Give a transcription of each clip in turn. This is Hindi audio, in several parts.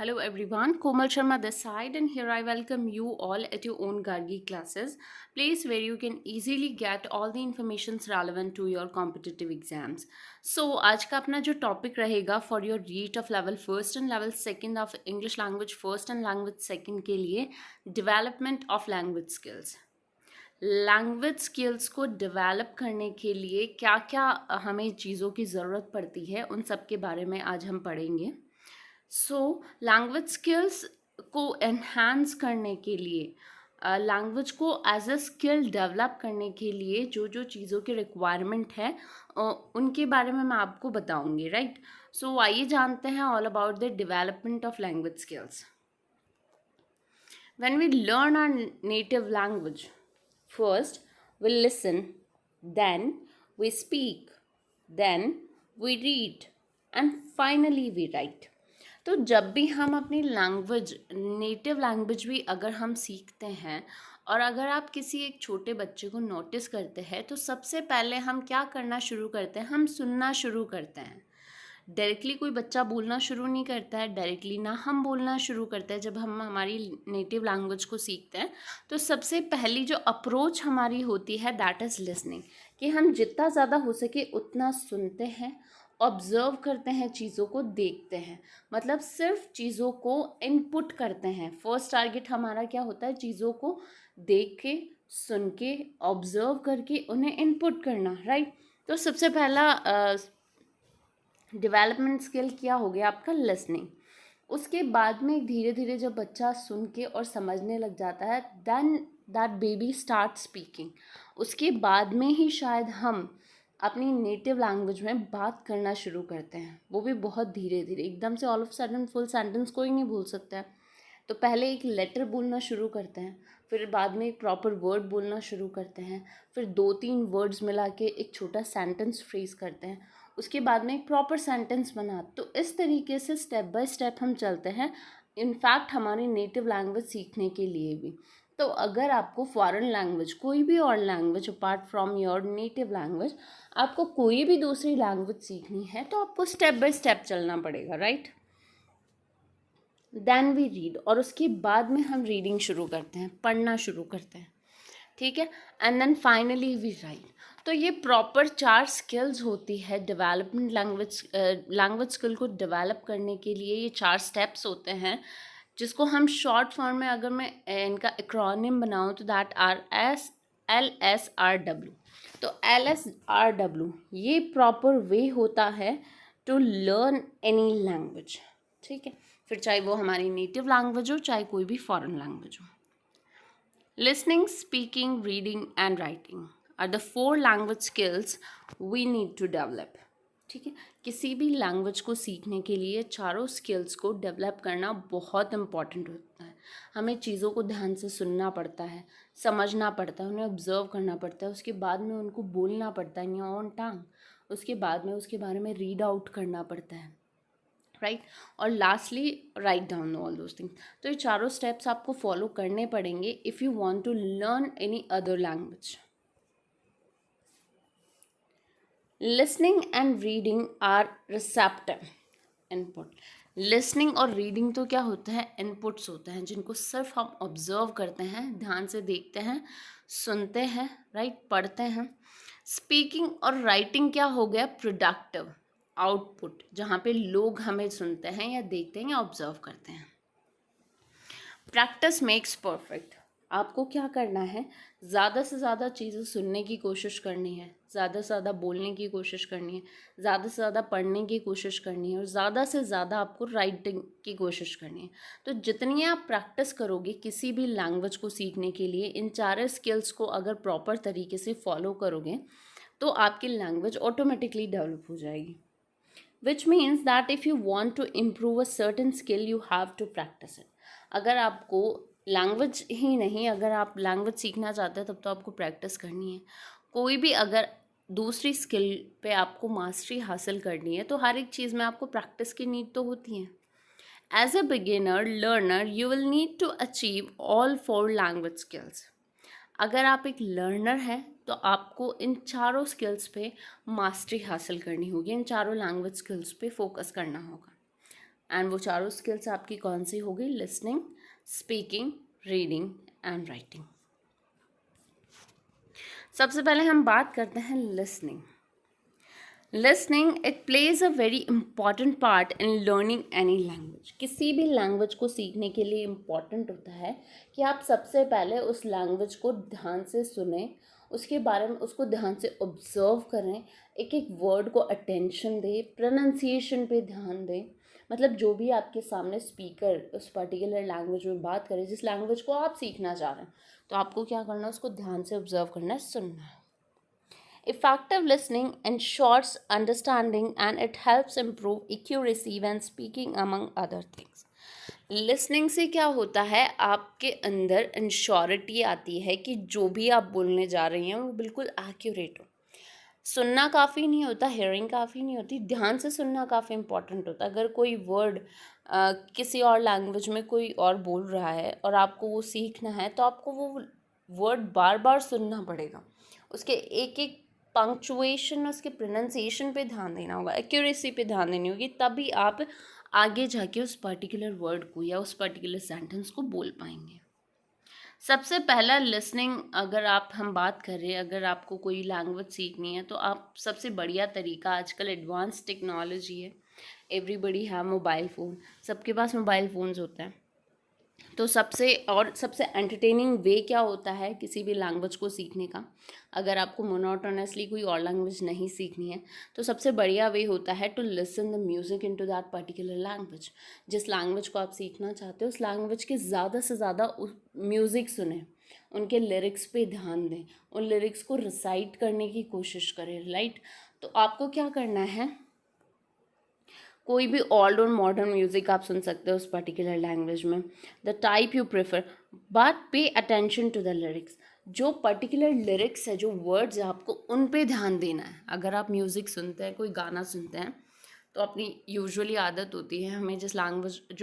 Hello everyone, Komal Sharma this side, and here I welcome you all at your own Gargi classes, place where you can easily get all the informations relevant to your competitive exams. So आज का अपना जो टॉपिक रहेगा for your REET of level first and level second of English language first and language second के लिए development of language skills. Language skills को डेवलप करने के लिए क्या क्या हमें चीज़ों की ज़रूरत पड़ती है, उन सब के बारे में आज हम पढ़ेंगे। सो लैंग्वेज स्किल्स को एनहांस करने के लिए लैंग्वेज को एज अ स्किल डेवलप करने के लिए जो जो चीज़ों की रिक्वायरमेंट है उनके बारे में मैं आपको बताऊंगी, राइट। सो आइए जानते हैं all about the development of language skills. When we learn our native language, first we listen, then we speak, then we read and finally we write. तो जब भी हम अपनी लैंग्वेज, नेटिव लैंग्वेज भी अगर हम सीखते हैं और अगर आप किसी एक छोटे बच्चे को नोटिस करते हैं तो सबसे पहले हम क्या करना शुरू करते हैं, हम सुनना शुरू करते हैं। डायरेक्टली कोई बच्चा बोलना शुरू नहीं करता है, डायरेक्टली ना हम बोलना शुरू करते हैं। जब हम हमारी नेटिव लैंग्वेज को सीखते हैं तो सबसे पहली जो अप्रोच हमारी होती है दैट इज़ लिसनिंग, कि हम जितना ज़्यादा हो सके उतना सुनते हैं, ऑब्ज़र्व करते हैं, चीज़ों को देखते हैं, मतलब सिर्फ चीज़ों को इनपुट करते हैं। फर्स्ट टारगेट हमारा क्या होता है, चीज़ों को देख के, सुन के, ऑब्ज़र्व करके उन्हें इनपुट करना, राइट। तो सबसे पहला डेवलपमेंट स्किल क्या हो गया आपका, लिसनिंग। उसके बाद में धीरे धीरे जब बच्चा सुन के और समझने लग जाता है then that baby start speaking. उसके बाद में ही शायद हम अपनी नेटिव लैंग्वेज में बात करना शुरू करते हैं, वो भी बहुत धीरे धीरे। एकदम से all of sudden full sentence कोई नहीं बोल सकता है। तो पहले एक लेटर बोलना शुरू करते हैं, फिर बाद में एक प्रॉपर वर्ड बोलना शुरू करते हैं, फिर 2-3 वर्ड्स मिला के एक छोटा सेंटेंस फ्रेज करते हैं, उसके बाद में एक प्रॉपर सेंटेंस बना। तो इस तरीके से स्टेप बाय स्टेप हम चलते हैं, इनफैक्ट हमारी नेटिव लैंग्वेज सीखने के लिए भी। तो अगर आपको फॉरेन लैंग्वेज, कोई भी और language apart from your native language, आपको कोई भी दूसरी लैंग्वेज सीखनी है तो आपको स्टेप बाय स्टेप चलना पड़ेगा, राइट। देन वी रीड, और उसके बाद में हम रीडिंग शुरू करते हैं, पढ़ना शुरू करते हैं, ठीक है। And then finally we write. तो ये प्रॉपर 4 स्किल्स होती है डेवलपमेंट लैंग्वेज स्किल को डेवलप करने के लिए। ये 4 स्टेप्स होते हैं जिसको हम शॉर्ट फॉर्म में अगर मैं इनका एक्रोनिम बनाऊँ तो दैट आर LSRW। तो LSRW ये प्रॉपर वे होता है टू लर्न एनी लैंग्वेज, ठीक है। फिर चाहे वो हमारी नेटिव लैंग्वेज हो, चाहे कोई भी फॉरेन लैंग्वेज हो। Listening, speaking, reading and writing are the 4 language skills we need to develop, ठीक है। किसी भी लैंग्वेज को सीखने के लिए चारों स्किल्स को डेवलप करना बहुत इम्पॉर्टेंट होता है। हमें चीज़ों को ध्यान से सुनना पड़ता है, समझना पड़ता है, उन्हें ऑब्जर्व करना पड़ता है, उसके बाद में उनको बोलना पड़ता है इन ऑन टंग, उसके बाद में उसके बारे में रीड आउट करना पड़ता है, राइट। और lastly write down all those things. तो ये चारों स्टेप्स आपको फॉलो करने पड़ेंगे if you want to learn any other language. Listening and reading are receptive input. Listening और रीडिंग तो क्या होता है, इनपुट्स होते हैं जिनको सिर्फ हम ऑब्जर्व करते हैं, ध्यान से देखते हैं, सुनते हैं, राइट, पढ़ते हैं। स्पीकिंग और राइटिंग क्या हो गया, प्रोडक्टिव आउटपुट, जहाँ पे लोग हमें सुनते हैं या देखते हैं या ऑब्जर्व करते हैं। Practice makes perfect. आपको क्या करना है, ज़्यादा से ज़्यादा चीज़ें सुनने की कोशिश करनी है, ज़्यादा से ज़्यादा बोलने की कोशिश करनी है, ज़्यादा से ज़्यादा पढ़ने की कोशिश करनी है, और ज़्यादा से ज़्यादा आपको राइटिंग की कोशिश करनी है। तो जितनी आप प्रैक्टिस करोगे किसी भी लैंग्वेज को सीखने के लिए, इन 4 स्किल्स को अगर प्रॉपर तरीके से फॉलो करोगे तो आपकी लैंग्वेज ऑटोमेटिकली डेवलप हो जाएगी। which means that if you want to improve a certain skill you have to practice it। अगर आपको लैंग्वेज ही नहीं, अगर आप लैंग्वेज सीखना चाहते हैं तब तो आपको प्रैक्टिस करनी है। कोई भी अगर दूसरी स्किल पे आपको मास्टरी हासिल करनी है तो हर एक चीज़ में आपको प्रैक्टिस की नीड तो होती है। As a beginner learner you will need to achieve all 4 language skills. अगर आप एक लर्नर हैं तो आपको इन चारों स्किल्स पे मास्टरी हासिल करनी होगी, इन चारों लैंग्वेज स्किल्स पे फोकस करना होगा। एंड वो चारों स्किल्स आपकी कौन सी होगी? Listening, speaking, reading and writing. सबसे पहले हम बात करते हैं listening. Listening it plays a very important part in learning any language. किसी भी लैंग्वेज को सीखने के लिए इम्पॉर्टेंट होता है कि आप सबसे पहले उस लैंग्वेज को ध्यान से सुने, उसके बारे में उसको ध्यान से ऑब्जर्व करें, एक एक वर्ड को अटेंशन दें, प्रोनाउंसिएशन पे ध्यान दें। मतलब जो भी आपके सामने स्पीकर उस पर्टिकुलर लैंग्वेज में बात करे, जिस लैंग्वेज को आप सीखना चाह रहे हैं, तो आपको क्या करना है? उसको ध्यान से ऑब्जर्व करना है, सुनना है। Effective listening ensures understanding and it helps improve accuracy when speaking among other things. Listening से क्या होता है? आपके अंदर इंश्योरिटी आती है कि जो भी आप बोलने जा रही हैं वो बिल्कुल एक्यूरेट हो। सुनना काफ़ी नहीं होता, हेयरिंग काफ़ी नहीं होती, ध्यान से सुनना काफ़ी इंपॉर्टेंट होता है। अगर कोई वर्ड किसी और लैंग्वेज में कोई और बोल रहा है और आपको वो सीखना है, तो आपको वो वर्ड बार बार सुनना पड़ेगा, उसके एक एक पंक्चुएशन, उसके प्रोनाउंसिएशन पे ध्यान देना होगा, एक्यूरेसी पे ध्यान देनी होगी, तभी आप आगे जाके उस पर्टिकुलर वर्ड को या उस पर्टिकुलर सेंटेंस को बोल पाएंगे। सबसे पहला लिसनिंग, अगर हम बात कर रहे हैं, अगर आपको कोई लैंग्वेज सीखनी है, तो आप सबसे बढ़िया तरीका, आजकल एडवांस टेक्नोलॉजी है, एवरीबडी हैव मोबाइल फ़ोन, सबके पास मोबाइल फ़ोन्स होते हैं। तो सबसे एंटरटेनिंग वे क्या होता है किसी भी लैंग्वेज को सीखने का? अगर आपको मोनोटोनसली कोई और लैंग्वेज नहीं सीखनी है, तो सबसे बढ़िया वे होता है to listen the music in to that particular language. जिस लैंग्वेज को आप सीखना चाहते हो, उस लैंग्वेज के ज़्यादा से ज़्यादा म्यूज़िक सुने, उनके लिरिक्स पे ध्यान दें, उन लिरिक्स को रिसाइट करने की कोशिश करें, राइट? तो आपको क्या करना है? कोई भी ओल्ड और मॉडर्न म्यूज़िक आप सुन सकते हो उस पर्टिकुलर लैंग्वेज में, the type you prefer, but pay attention to the lyrics. जो पर्टिकुलर लिरिक्स है, जो वर्ड्स है, आपको उन पे ध्यान देना है। अगर आप म्यूज़िक सुनते हैं, कोई गाना सुनते हैं, तो अपनी यूजुअली आदत होती है, हमें जो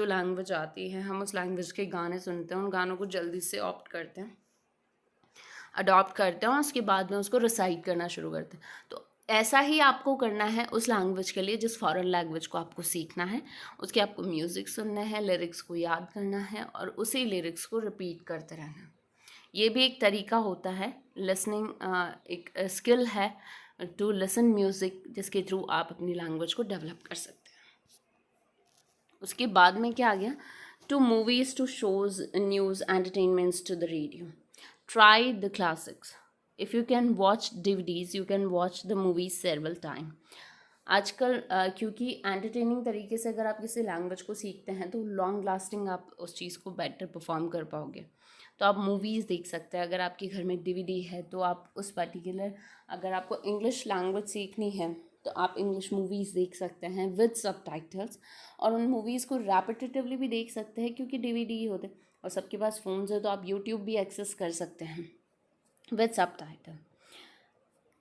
लैंग्वेज आती है, हम उस लैंग्वेज के गाने सुनते हैं, उन गानों को जल्दी से अडॉप्ट करते हैं और उसके बाद में उसको रिसाइट करना शुरू करते हैं। तो ऐसा ही आपको करना है उस लैंग्वेज के लिए, जिस फॉरेन लैंग्वेज को आपको सीखना है, उसके आपको म्यूज़िक सुनना है, लिरिक्स को याद करना है और उसी लिरिक्स को रिपीट करते रहना। ये भी एक तरीका होता है लिसनिंग, एक स्किल है टू लिसन म्यूज़िक, जिसके थ्रू आप अपनी लैंग्वेज को डेवलप कर सकते हैं। उसके बाद में क्या आ गया? To movies, to shows, news, entertainments, to the radio. Try the classics. If you can watch DVDs, you can watch the movies several time. आजकल क्योंकि एंटरटेनिंग तरीके से अगर आप किसी लैंग्वेज को सीखते हैं, तो लॉन्ग लास्टिंग आप उस चीज़ को बेटर परफॉर्म कर पाओगे। तो आप मूवीज़ देख सकते हैं, अगर आपके घर में DVD है, तो आप उस पर्टिकुलर, अगर आपको इंग्लिश लैंग्वेज सीखनी है, तो आप इंग्लिश मूवीज़ देख सकते हैं विद सबटाइटल्स, और उन मूवीज़ को रैपिटेटिवली भी देख सकते हैं क्योंकि DVD ही होते हैं। और सबके पास फ़ोन्स है, तो आप यूट्यूब भी एक्सेस कर सकते हैं with subtitle.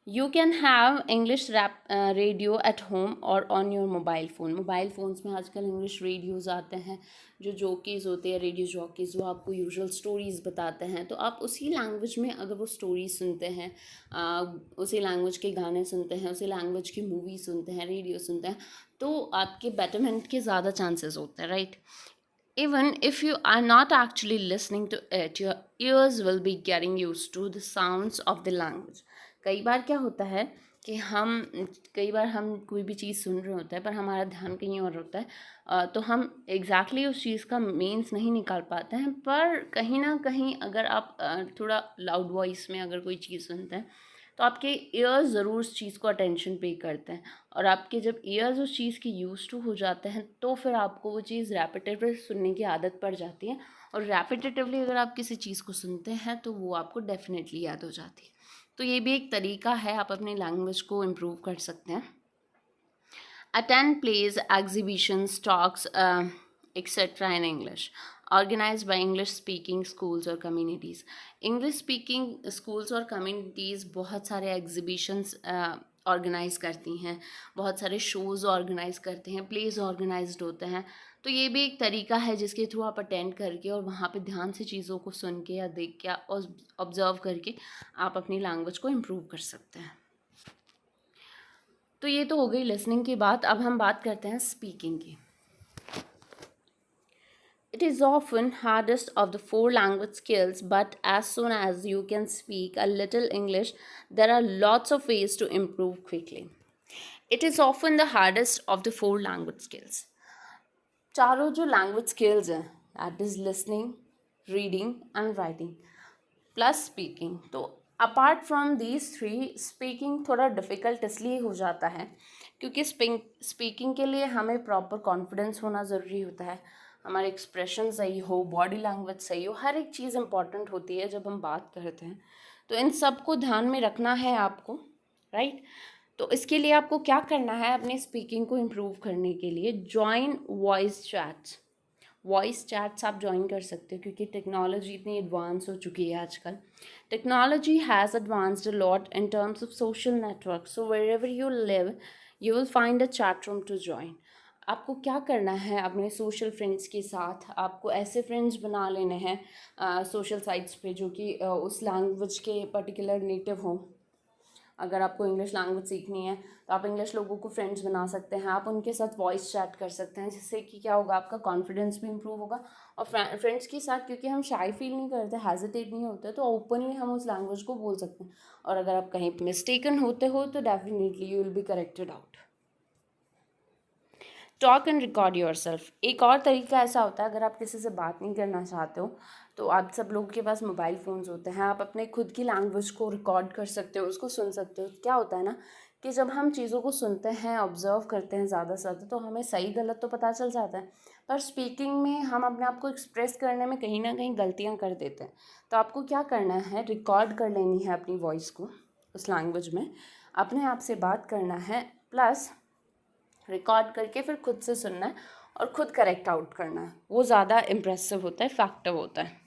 You can have English rap radio at home और on your mobile phone. Mobile phones में आजकल इंग्लिश रेडियोज़ आते हैं, जो जॉकीज़ होते हैं, रेडियो जॉकीज़, वो आपको यूजुअल स्टोरीज़ बताते हैं। तो आप उसी लैंग्वेज में अगर वो स्टोरीज सुनते हैं, उसी लैंग्वेज के गाने सुनते हैं, उसी लैंग्वेज की मूवी सुनते हैं, रेडियो सुनते हैं, तो आपके बेटरमेंट के ज़्यादा चांसेस होते हैं, right? Even if you are not actually listening to it, your ears will be getting used to the sounds of the language. कई बार क्या होता है कि कई बार हम कोई भी चीज़ सुन रहे होते हैं, पर हमारा ध्यान कहीं और होता है, तो हम उस चीज़ का मीन्स नहीं निकाल पाते हैं। पर कहीं ना कहीं अगर आप थोड़ा लाउड वॉइस में अगर कोई चीज़ सुनते हैं, तो आपके ईयर्स ज़रूर उस चीज़ को अटेंशन पे करते हैं, और आपके जब ईयर्स उस चीज़ की यूज टू हो जाते हैं, तो फिर आपको वो चीज़ रैपिटेटिवली सुनने की आदत पड़ जाती है, और रैपिटेटिवली अगर आप किसी चीज़ को सुनते हैं, तो वो आपको डेफिनेटली याद हो जाती है। तो ये भी एक तरीका है, आप अपनी लैंग्वेज को इम्प्रूव कर सकते हैं। Attend plays, exhibitions, talks, etcetera in English organized by English speaking schools और communities. English speaking schools और communities बहुत सारे exhibitions ऑर्गेनाइज़ करती हैं, बहुत सारे शोज़ ऑर्गेनाइज़ करते हैं, प्लेज ऑर्गेनाइज्ड होते हैं। तो ये भी एक तरीका है जिसके थ्रू आप अटेंड करके और वहाँ पे ध्यान से चीज़ों को सुन के या देख के और ऑब्जर्व करके आप अपनी लैंग्वेज को इम्प्रूव कर सकते हैं। तो ये तो हो गई लिसनिंग की बात। अब हम बात करते हैं स्पीकिंग की। It is often hardest of the four language skills, but as soon as you can speak a little English, there are lots of ways to improve quickly. It is often the hardest of the four language skills. चारों जो लैंग्वेज स्किल्स हैं, that is listening, reading and writing plus speaking, तो apart from these three speaking थोड़ा डिफ़िकल्ट इसलिए हो जाता है क्योंकि स्पीकिंग के लिए हमें प्रॉपर कॉन्फिडेंस होना ज़रूरी होता है, हमारे एक्सप्रेशन सही हो, बॉडी लैंग्वेज सही हो, हर एक चीज़ इंपॉर्टेंट होती है जब हम बात करते हैं। तो इन सब को ध्यान में रखना है आपको, राइट। तो इसके लिए आपको क्या करना है, अपनी स्पीकिंग को इम्प्रूव करने के लिए जॉइन वॉइस चैट्स आप ज्वाइन कर सकते हो क्योंकि टेक्नोलॉजी इतनी एडवांस हो चुकी है आजकल। Technology has advanced a lot in terms of social network, so wherever you live you will find a chat room to join. आपको क्या करना है, अपने सोशल फ्रेंड्स के साथ आपको ऐसे फ्रेंड्स बना लेने हैं सोशल साइट्स पे जो कि उस लैंग्वेज के पर्टिकुलर नेटिव हों। अगर आपको इंग्लिश लैंग्वेज सीखनी है तो आप इंग्लिश लोगों को फ्रेंड्स बना सकते हैं, आप उनके साथ वॉइस चैट कर सकते हैं, जिससे कि क्या होगा, आपका कॉन्फिडेंस भी इंप्रूव होगा। और फ्रेंड्स के साथ क्योंकि हम शाई फील नहीं करते, हेजिटेट नहीं होते, तो ओपनली हम उस लैंग्वेज को बोल सकते हैं। और अगर आप कहीं मिस्टेकन होते हो तो definitely you will be corrected out. Talk and record your self. एक और तरीका ऐसा होता है, अगर आप किसी से बात नहीं करना चाहते हो तो आप सब लोगों के पास मोबाइल फ़ोन्स होते हैं, आप अपने खुद की लैंग्वेज को रिकॉर्ड कर सकते हो, उसको सुन सकते हो। क्या होता है ना कि जब हम चीज़ों को सुनते हैं, ऑब्जर्व करते हैं ज़्यादा से ज़्यादा, तो हमें सही गलत तो पता चल जाता है, पर स्पीकिंग में हम अपने आप को एक्सप्रेस करने में कहीं ना कहीं गलतियाँ कर देते हैं। तो आपको क्या करना है, रिकॉर्ड कर लेनी है अपनी वॉइस को उस लैंग्वेज में, अपने आप से बात करना है, प्लस रिकॉर्ड करके फिर खुद से सुनना है और खुद करेक्ट आउट करना है। वो ज़्यादा इम्प्रेसिव होता है, इफेक्टिव होता है।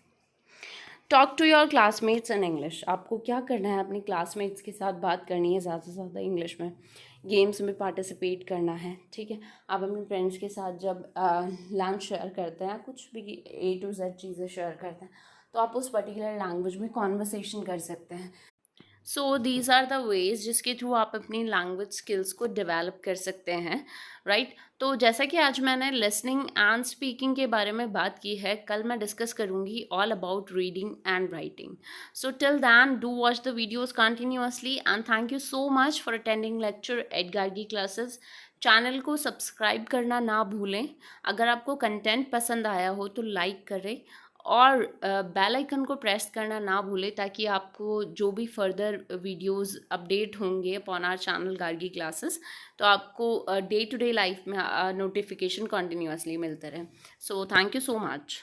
Talk to your classmates in English. आपको क्या करना है, अपने क्लासमेट्स के साथ बात करनी है ज़्यादा से ज़्यादा इंग्लिश में, गेम्स में पार्टिसिपेट करना है, ठीक है। आप अपने फ्रेंड्स के साथ जब लंच शेयर करते हैं, कुछ भी A to Z चीज़ें शेयर करते हैं, तो आप उस पर्टिकुलर लैंग्वेज में कॉन्वर्सेशन कर सकते हैं। So these are the ways जिसके थ्रू आप अपनी लैंग्वेज स्किल्स को डेवलप कर सकते हैं, राइट। तो जैसा कि आज मैंने लिसनिंग एंड स्पीकिंग के बारे में बात की है, कल मैं डिस्कस करूँगी all about reading and writing. So till then do watch the videos continuously and thank you so much for attending lecture at Gargi Classes. Channel को सब्सक्राइब करना ना भूलें। अगर आपको कंटेंट पसंद आया हो तो लाइक करें और बेल आइकन को प्रेस करना ना भूलें ताकि आपको जो भी फर्दर वीडियोस अपडेट होंगे upon our channel Gargi Classes, तो आपको डे टू डे लाइफ में नोटिफिकेशन कंटिन्यूसली मिलते रहे। So thank you so much.